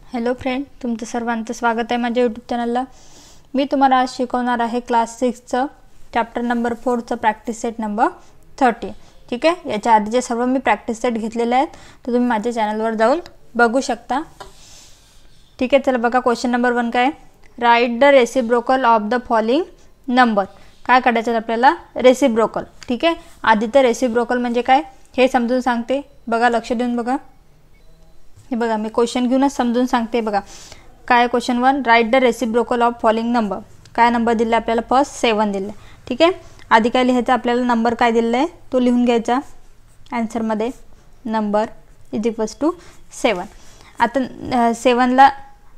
Hello friend, तुमचं सर्वांचं स्वागत आहे माझ्या यूट्यूब चॅनलला। मी तुम्हाला आज शिकवणार आहे क्लास 6चं चॅप्टर नंबर 4चं प्रॅक्टिस सेट नंबर 30। ठीक आहे, याच्या आधीचे सर्व मी प्रॅक्टिस सेट घेतलेले आहेत, तर तुम्ही माझ्या चॅनलवर जाऊन बघू शकता। ठीक आहे, चला बघा क्वेश्चन नंबर 1 काय, write the reciprocal of the following number. काय काढायचं आपल्याला, रेसिप्रोकल। ठीक आहे, आधी तर रेसिप्रोकल म्हणजे काय हे समजून सांगते, बघा लक्ष देऊन बघा। हे बघा मी क्वेश्चन घेऊनच समजून सांगते। बघा काय question 1, write the reciprocal of following number. काय नंबर दिला आपल्याला, फर्स्ट 7 दिले। ठीक आहे, आधी काय लिहायचं आपल्याला, नंबर काय दिलेला आहे तो लिहून घ्यायचा आन्सर मध्ये, नंबर इज इक्वल्स टू 7। आता 7 ला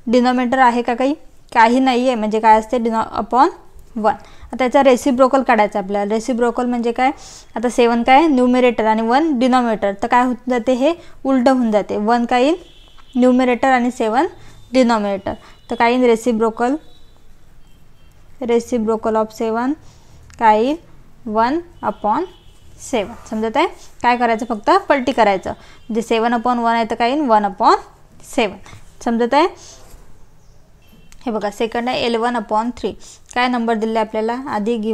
डिनोमिनेटर आहे का, काही नाही आहे, म्हणजे काय असते अपॉन 1। आता त्याचा रेसिप्रोकल काढायचा आपल्याला। रेसिप्रोकल म्हणजे काय, आता 7 काय न्यूमरेटर आणि 1 डिनोमिनेटर, तर काय होऊन जाते, हे उलट होऊन जाते। 1 काय न्यूमरेटर आणि 7 डिनोमिनेटर, तर काय रेसिप्रोकल ऑफ 7 काय 1/7। समजत आहे, काय करायचं फक्त पलटी करायचं, म्हणजे 7/1 आहे तर काय 1/7। समजत आहे। हे बघा सेकंड आहे 11/3। काय नंबर दिले आपल्याला, आधी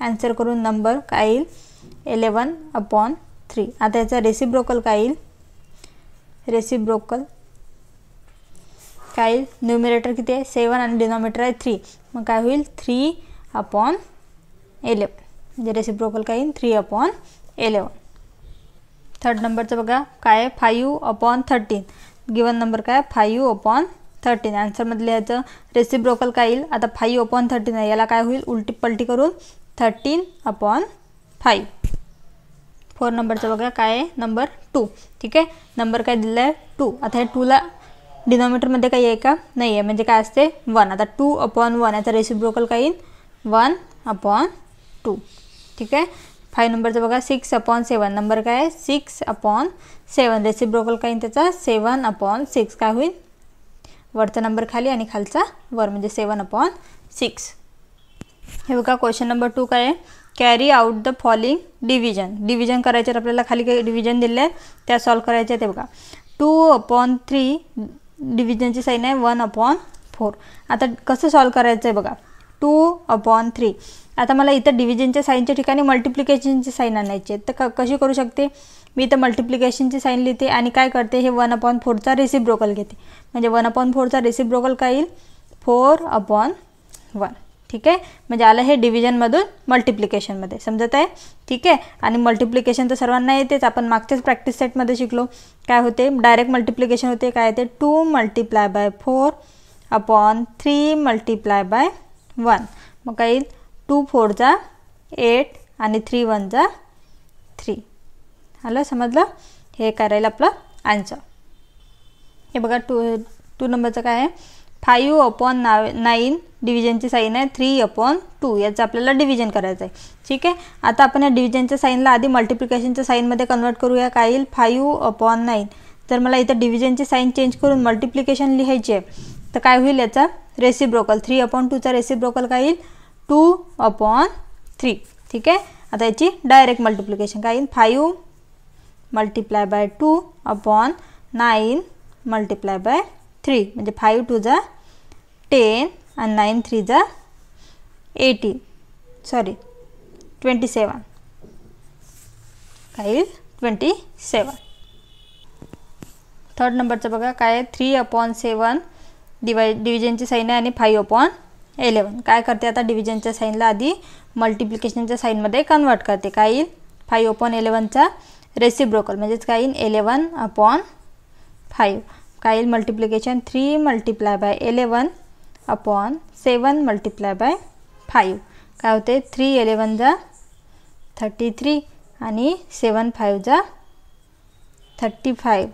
आन्सर करून नंबर काय 11/3। आता याचा रेसिप्रोकल काय, रेसिप्रोकल काय न्यूमरेटर किती आहे 7 आणि डिनोमिनेटर आहे 3, मग काय होईल 3/11, म्हणजे रेसिप्रोकल काय 3/11। थर्ड नंबरचं बघा काय 5/13। गिवन नंबर काय 5/13। आन्सर मध्ये लिहायचं रेसिप्रोकल काय येईल, आता 5/13 आहे, याला काय होईल उलटी पलटी करून 13/5। 4 नंबरचं बघा काय आहे नंबर 2। ठीक आहे, नंबर काय दिला आहे 2। आता हे 2 ला डिनोमिनेटर मध्ये काही आहे का, नाही आहे, म्हणजे काय असते 1। आता 2/1 याचा रेसिप्रोकल काय येईल 1/2। ठीक आहे, 5 नंबरचं बघा 6/7। नंबर काय आहे 6/7, रेसिप्रोकल काय त्याचा 7/6। काय होईल वरचा नंबर खाली आणि खालचा वर, म्हणजे 7/6। हे बघा क्वेश्चन नंबर 2 काय आहे, carry out the following division करायचे आपल्याला, खाली काही डिव्हिजन दिले आहे त्या सॉल्व करायचे। ते बघा 2/3 डिव्हिजनची साइन आहे 1/4। आता कसं सॉल्व करायचं आहे बघा, 2/3। आता मला इथं डिव्हिजनच्या साइनच्या ठिकाणी मल्टिप्लिकेशनची साइन आणायची आहे, तर कशी करू शकते मी, इथं मल्टिप्लिकेशनची साइन लिहिते आणि काय करते, हे 1/4चा रेसिप्रोकल घेते, म्हणजे 1/4चा रेसिप्रोकल काय येईल 4/1। ठीक आहे, म्हणजे आलं हे डिव्हिजनमधून मल्टिप्लिकेशनमध्ये। समजत आहे। ठीक आहे, आणि मल्टिप्लिकेशन तर सर्वांना येतेच, आपण मागच्याच प्रॅक्टिस सेटमध्ये शिकलो। काय होते डायरेक्ट मल्टिप्लिकेशन होते, काय येते 2 × 4/3 × 1, मग काय येईल 2 × 4 = 8 आणि 3 × 1 = 3। आलं समजलं, हे करायला आपलं आन्सर। हे बघा 2 नंबरचं काय आहे 5/9 डिव्हिजनची साइन आहे 3/2, याचं आपल्याला डिव्हिजन करायचं आहे। ठीक आहे, आता आपण या डिव्हिजनच्या साइनला आधी मल्टिप्लिकेशनच्या साइनमध्ये कन्वर्ट करूया। काय येईल 5/9। तर मला इथं डिव्हिजनची साइन चेंज करून मल्टिप्लिकेशन लिहायची आहे, तर काय होईल याचा रेसिप्रोकल 3/2चा रेसिप्रोकल काय येईल 2/3। ठीक आहे, आता याची डायरेक्ट मल्टिप्लिकेशन काय येईल 5 × 2/9 × 3, म्हणजे 5 × 2 = 10 आणि 9 × 3 = 27। काय येईल 27। थर्ड नंबरचं बघा काय आहे 3/7 डिव्हिजनची साइन आहे आणि 5/11। काय करते आता डिव्हिजनच्या साइनला आधी मल्टिप्लिकेशनच्या साइनमध्ये कन्वर्ट करते। काय येईल 5/11चा रेसिप्रोकल म्हणजेच काय येईल 11/5। काय येईल मल्टिप्लिकेशन 3 × 11/7 × 5, काय होते 3×11 = 33 आणि 7×5 = 35।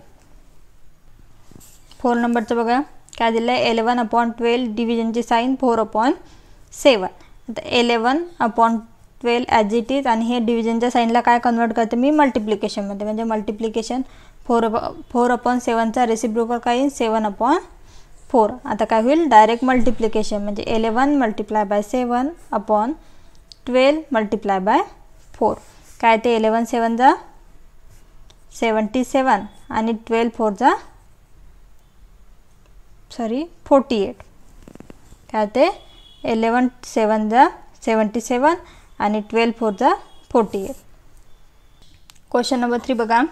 4 नंबरचं बघा काय दिलं आहे 11/12 डिव्हिजनची साइन 4/7। आता 11/12 ॲज इट इज, आणि हे डिव्हिजनच्या साइनला काय कन्वर्ट करते मी मल्टिप्लिकेशनमध्ये, म्हणजे मल्टिप्लिकेशन 4/7चा रेसिप्रोकल काय येईल 7/4। आता काय होईल डायरेक्ट मल्टिप्लिकेशन, म्हणजे 11 × 7/12 × 4, काय ते 11/7 = 77 आणि 12 4 जा 48. काय ते 11 7 जा 77 आणि 12 4 जा 48. क्वेश्चन नंबर 3 बघा.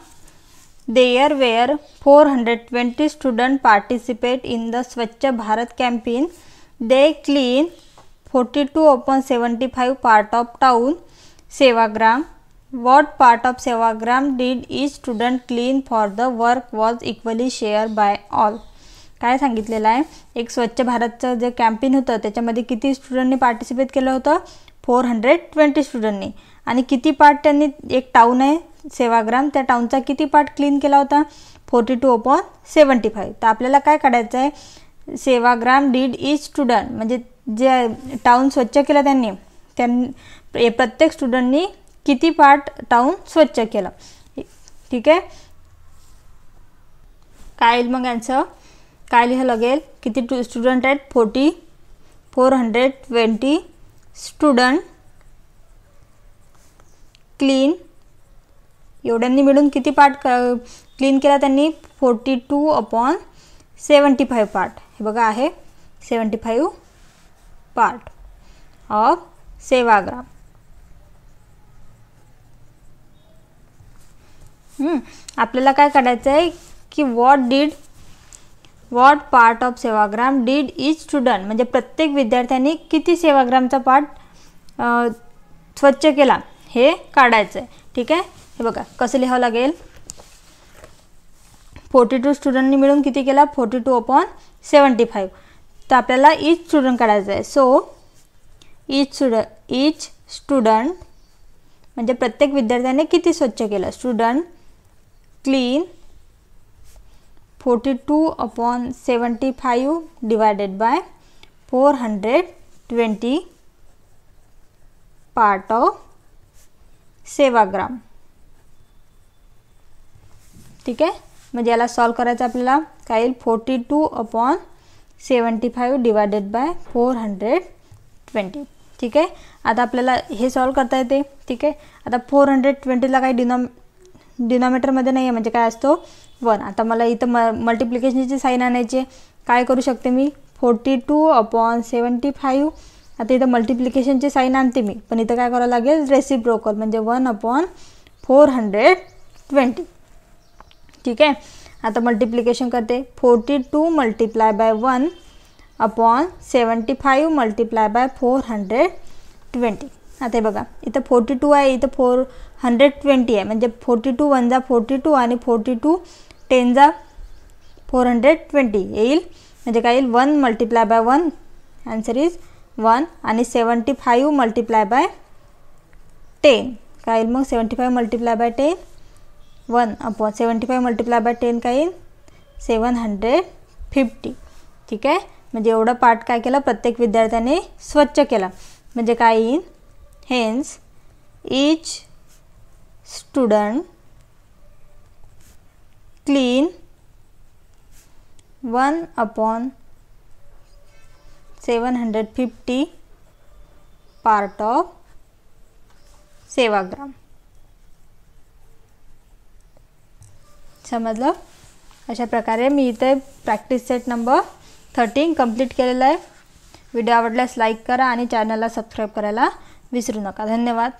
There were 420 students participate in the Swachh Bharat campaign. They clean 42/75 part of town Sevagram. What part of Sevagram did each student clean for the work was equally shared by all. काय सांगितलेलं आहे, एक स्वच्छ भारतचं जे campaign होतं त्याच्यामध्ये किती स्टुडंटनी participate केलं होतं, 420 स्टुडंटनी. आणि किती पार्ट त्यांनी, एक टाउन आहे सेवाग्राम, त्या टाउनचा किती पार्ट क्लीन केला होता, 42/75. तर आपल्याला काय काढायचं आहे, सेवाग्राम डीड ईच स्टुडंट म्हणजे जे टाउन स्वच्छ केलं त्यांनी प्रत्येक स्टुडंटनी किती पार्ट टाउन स्वच्छ केलं. ठीक आहे. काय येईल मग आन्सर, काय लिहावं लागेल, किती स्टुडंट आहेत, 420 स्टुडंट क्लीन, एवढ्यांनी मिळून किती पार्ट क्लीन केला त्यांनी, 42/75 पार्ट. हे बघा आहे 75 पार्ट ऑफ सेवाग्राम. आपल्याला काय काढायचं आहे की what part of Sevagram did each student म्हणजे प्रत्येक विद्यार्थ्यांनी किती सेवाग्रामचा पार्ट स्वच्छ केला हे काढायचं आहे. ठीक आहे. हे बघा कसं लिहावं लागेल, 42 स्टुडंटनी मिळून किती केला, 42/75. तर आपल्याला ईच स्टुडंट काढायचं आहे. सो ईच स्टुडंट म्हणजे प्रत्येक विद्यार्थ्याने किती स्वच्छ केलं, student clean 42/75 divided by 420 part of Sevagram. ठीक आहे. म्हणजे याला सॉल्व करायचं आपल्याला, काय येईल, 42/75 डिवायडेड बाय 420. ठीक आहे. आता आपल्याला हे सॉल्व करता येते. ठीक आहे. आता 420ला काही डिनॉमिनेटरमध्ये नाही आहे म्हणजे काय असतो 1. आता मला इथं मल्टिप्लिकेशनची साईन आणायची, काय करू शकते मी, 42/75. आता इथं मल्टिप्लिकेशनची साईन आणते मी, पण इथं काय करावं लागेल, रेसिप्रोकल म्हणजे 1/420. ठीक आहे. आता मल्टिप्लिकेशन करते, 42 मल्टिप्लाय बाय 1/75 मल्टिप्लाय बाय 420. आता हे बघा इथं 42 आहे, इथं 420 आहे, म्हणजे 42 1 जा 42 आणि 42 10 जा 420 येईल. म्हणजे काय येईल, 1 मल्टिप्लाय बाय 1, आन्सर इज 1. आणि 75 मल्टिप्लाय बाय 10 काय येईल मग, 75 मल्टिप्लाय बाय 10 1/75 मल्टिप्लाय बाय 10 काय येईल, 750. ठीक आहे. म्हणजे एवढं पार्ट काय केलं, प्रत्येक विद्यार्थ्याने स्वच्छ केला. म्हणजे काय येईल, hence each student clean 1/750 part of Sevagram. समजलं. अशा प्रकारे मी इथे प्रॅक्टिस सेट नंबर 13 कंप्लीट केलेला आहे. व्हिडिओ आवडल्यास लाईक करा आणि चॅनलला सबस्क्राईब करायला विसरू नका. धन्यवाद.